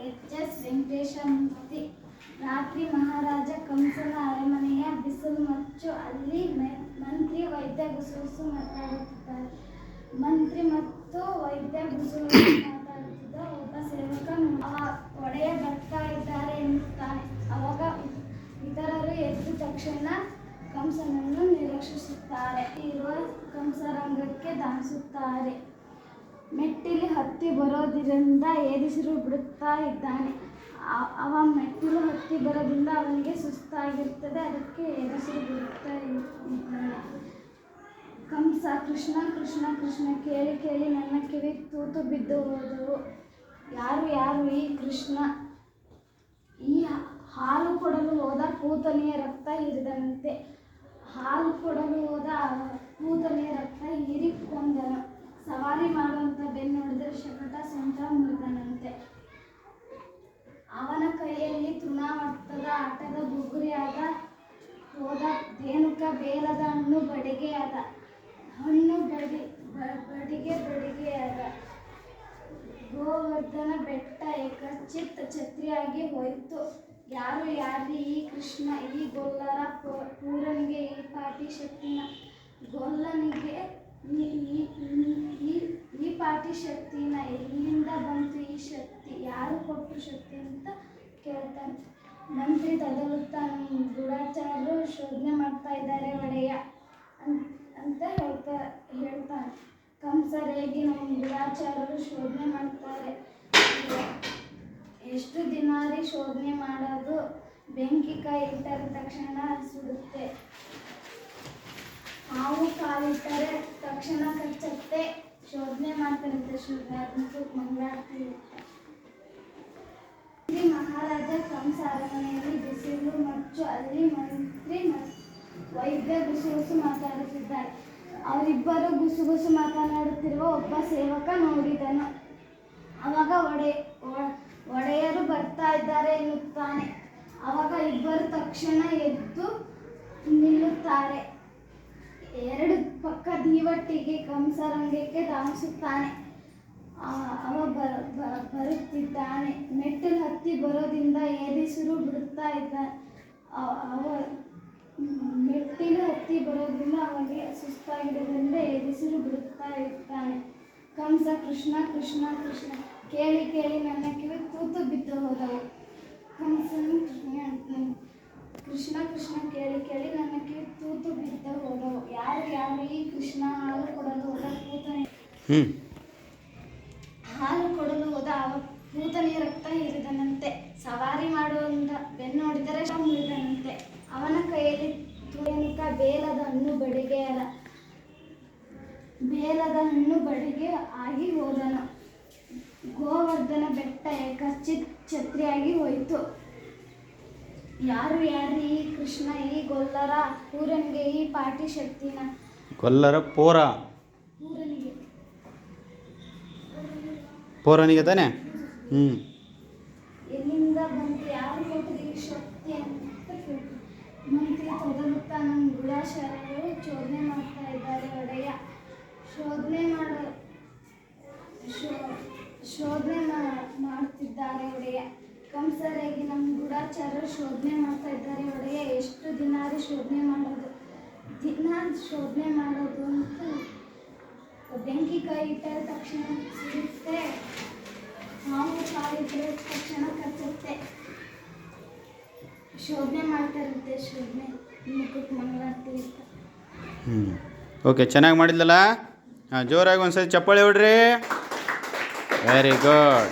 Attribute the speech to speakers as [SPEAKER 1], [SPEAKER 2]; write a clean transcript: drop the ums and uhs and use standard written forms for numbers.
[SPEAKER 1] ಎಚ್.ಎಸ್. ವೆಂಕಟೇಶಮೂರ್ತಿ. ರಾತ್ರಿ ಮಹಾರಾಜ ಕಂಸನ ಅರಮನೆಯ ಬಿಸಿಲು ಮಚ್ಚು. ಅಲ್ಲಿ ಮಂತ್ರಿ ವೈದ್ಯ ಗುಸುಗುಸು ಮಾತಾಡುತ್ತಿದ್ದಾರೆ. ಮಂತ್ರಿ ಮತ್ತು ವೈದ್ಯ ಗುಸುಗುಸು ಮಾತಾಡುತ್ತಿದ್ದ ಒಬ್ಬ ಸೇವಕ ಒಡೆಯ ಬರ್ತಾ ಇದ್ದಾರೆ ಎನ್ನುತ್ತಾನೆ. ಅವಾಗ ಇತರರು ಎದ್ದ ತಕ್ಷಣ ಕಂಸನನ್ನು ನಿರೀಕ್ಷಿಸುತ್ತಾರೆ. ಇರುವ ಕಂಸರಂಗಕ್ಕೆ ಧಾವಿಸುತ್ತಾರೆ. ಮೆಟ್ಟಿಲು ಹತ್ತಿ ಬರೋದರಿಂದ ಏರಿಸಿರು ಬಿಡುತ್ತಾ ಇದ್ದಾನೆ. ಅವ ಮೆಟ್ಟಿಲು ಹತ್ತಿ ಬರೋದ್ರಿಂದ ಅವನಿಗೆ ಸುಸ್ತಾಗಿರ್ತದೆ. ಅದಕ್ಕೆ ಏರಿಸಿರು ಬಿಡುತ್ತಾ ಇದ್ದಾನೆ. ಕಂಸ, ಕೃಷ್ಣ ಕೃಷ್ಣ ಕೃಷ್ಣ ಕೇಳಿ ಕೇಳಿ ನನ್ನ ಕಿವಿ ತೂತು ಬಿದ್ದು ಹೋದವು. ಯಾರು ಈ ಕೃಷ್ಣ? ಈ ಹಾಲು ಕೊಡಲು ಹೋದ ಪೂತನೆಯ ರಕ್ತ ಹೀರಿದನಂತೆ. ಹಾಲು ಕೊಡಲು ಹೋದ ಪೂತನೆಯ ರಕ್ತ ಹೀರಿಕೊಂಡನು. ಸವಾರಿ ಮಾಡುವಂತ ಬೆನ್ನು ನೋಡಿದರೆ ಶಕಟ ಸೊಂಟ ಮುರಿದನಂತೆ. ಅವನ ಕೈಯಲ್ಲಿ ತೃಣಾವರ್ತದ ಆಟದ ಬುಗುರಿಯಾದ ಹೋದ ಧೇನುಕ ಬೇಲದ ಹಣ್ಣು ಬಡಿಗೆಯಾದ. ಹಣ್ಣು ಬಡಿಗೆಯಾದ. ಗೋವರ್ಧನ ಬೆಟ್ಟ ಏಕಚಿತ್ ಛತ್ರಿಯಾಗಿ ಹೋಯಿತು. ಯಾರು ಈ ಕೃಷ್ಣ? ಈ ಗೊಲ್ಲರ ಪೂರನಿಗೆ ಈ ಪಾಟಿ ಶಕ್ತಿನ? ಗೊಲ್ಲನಿಗೆ ಈ ಪಾಟಿ ಶಕ್ತಿನ? ಎಲ್ಲಿಂದ ಬಂತು ಈ ಶಕ್ತಿ? ಯಾರು ಕೊಟ್ಟು ಶಕ್ತಿ ಅಂತ ಕೇಳ್ತಾನೆ. ಮಂತ್ರಿ ತದಲುತ್ತಾ, ನಮ್ಮ ಗೂಢಚಾರರು ಶೋಧನೆ ಮಾಡ್ತಾ ಇದ್ದಾರೆ ಒಡೆಯ ಅಂತ ಹೇಳ್ತಾನೆ. ಕಂಸರೇಗಿ ನಮ್ಮ ಗೂಢಚಾರರು ಶೋಧನೆ ಮಾಡ್ತಾರೆ. ಎಷ್ಟು ದಿನ ಶೋಧನೆ ಮಾಡೋದು? ಬೆಂಕಿ ಕೈ ಇಟ್ಟರೆ ತಕ್ಷಣ ಸುಡುತ್ತೆ. ಹಾವು ಕಾಲಿಟ್ಟರೆ ತಕ್ಷಣ ಕಚ್ಚತ್ತೆ. ಶೋಧನೆ ಮಾಡ್ತಾರಂತೆ ಮಂಗಳಾರತಿ ಇರುತ್ತೆ. ಮಹಾರಾಜ ಕಂಸ ಅರಮನೆಯಲ್ಲಿ ಬಿಸಿಲು ಮಚ್ಚು. ಅಲ್ಲಿ ಮಂತ್ರಿ ವೈದ್ಯ ಗುಸುಗುಸು ಮಾತಾಡುತ್ತಿದ್ದಾರೆ. ಅವರಿಬ್ಬರು ಗುಸುಗುಸು ಮಾತನಾಡುತ್ತಿರುವ ಒಬ್ಬ ಸೇವಕ ನೋಡಿದನು. ಅವಾಗ ಒಡೆಯರು ಬರ್ತಾ ಇದ್ದಾರೆ ಎನ್ನುತ್ತಾನೆ. ಅವಾಗ ಇಬ್ಬರು ತಕ್ಷಣ ಎದ್ದು ನಿಲ್ಲುತ್ತಾರೆ. ಎರಡು ಪಕ್ಕ ದೀವಟ್ಟಿಗೆ ಕಂಸರಂಗಕ್ಕೆ ಧಾವಿಸುತ್ತಾನೆ. ಅವ ಬರುತ್ತಿದ್ದಾನೆ. ಮೆಟ್ಟಿಲು ಹತ್ತಿ ಬರೋದ್ರಿಂದ ಏರಿಸಿರು ಬಿಡುತ್ತಾ ಇದ್ದಾನೆ. ಮೆಟ್ಟಿಲು ಹತ್ತಿ ಬರೋದ್ರಿಂದ ಅವನಿಗೆ ಸುಸ್ತಾಗಿರೋದ್ರಿಂದ ಏರಿಸಿರು ಬಿಡುತ್ತಾ ಇರ್ತಾನೆ. ಕಂಸ, ಕೃಷ್ಣ ಕೃಷ್ಣ ಕೃಷ್ಣ ಕೇಳಿ ಕೇಳಿ ನನ್ನ ಕಿವಿ ತೂತು ಬಿದ್ದು ಹೋದವು. ಕಂಸನು ಕೃಷ್ಣ ಕೃಷ್ಣ ಕೇಳಿ ಕೇಳಿ ನನ್ನ ಕಿವಿ ತೂತು ಬಿದ್ದು ಹೋದವು. ಯಾರು ಈ ಕೃಷ್ಣ? ಹಾಲು ಕೊಡಲು ಹೋದ ಪೂತನೆ. ಹಾಲು ಕೊಡಲು ಹೋದ ಪೂತನೆಯ ರಕ್ತ ಹೀರಿದನಂತೆ. ಸವಾರಿ ಮಾಡುವಂತ ಬೆನ್ನು ನೋಡಿದರೆ ಮುರಿದನಂತೆ. ಅವನ ಕೈಯಲ್ಲಿ ಧೇನುಕ ಬೇಲದ ಹಣ್ಣು ಬಡಿಗೆ ಆಗಿ ಹೋದನು. ಗೋವರ್ಧನ ಬೆಟ್ಟ ಏಕಚಿತ್ ಛತ್ರಿಯಾಗಿ ಹೋಯಿತು. ಯಾರು ಈ ಕೃಷ್ಣ? ಈ ಗೊಲ್ಲರ ಪೂರನಿಗೆ ಈ ಪಾಟಿ ಶಕ್ತಿನ?
[SPEAKER 2] ಗೊಲ್ಲರ ಪೂರನಿಗೆ ತಾನೆ?
[SPEAKER 1] ಎಲ್ಲಿಂದ ಬಂತು? ಯಾರು ಕೊಟ್ಟರು ಈ ಶಕ್ತಿ ಅಂತ ಕೇಳ್ತಾರೆ. ಮಂತ್ರಿ ತೊದಲುತ್ತಾ, ನಮ್ಮ ಗೂಢಚಾರರು ಶೋಧನೆ ಮಾಡ್ತಾ ಇದ್ದಾರೆ ಒಡೆಯ. ಶೋಧನೆ ಮಾಡ್ತಿದ್ದಾರೆ ಒಡೆಯ. ಕಂಸರೇಗಿ ನಮ್ಮ ಗೂಢಚಾರರು ಶೋಧನೆ ಮಾಡ್ತಾ ಇದ್ದಾರೆ ಒಡೆಯ. ಎಷ್ಟು ದಿನ ಶೋಧನೆ ಮಾಡೋದು? ಶೋಧನೆ ಮಾಡೋದು ಅಂತ ಬೆಂಕಿ ಕೈ ಇಟ್ಟರೆ ತಕ್ಷಣ ಸಿಗುತ್ತೆ. ಹಾವು ಕಾಲಿಟ್ಟರೆ ತಕ್ಷಣ ಕಚ್ಚುತ್ತೆ. ಶೋಧನೆ ಮಾಡ್ತಾರಂತೆ. ಶೋಧನೆ ಮುಖಕ್ಕೆ ಮಂಗಳಾರತಿ ಇರ್ತ.
[SPEAKER 2] ಓಕೆ, ಚೆನ್ನಾಗಿ ಮಾಡಿದ್ಲಲ್ಲ. ಜೋರಾಗಿ ಒಂದ್ಸತಿ ಚಪ್ಪಾಳೆ ಹೊಡ್ರಿ. Very good.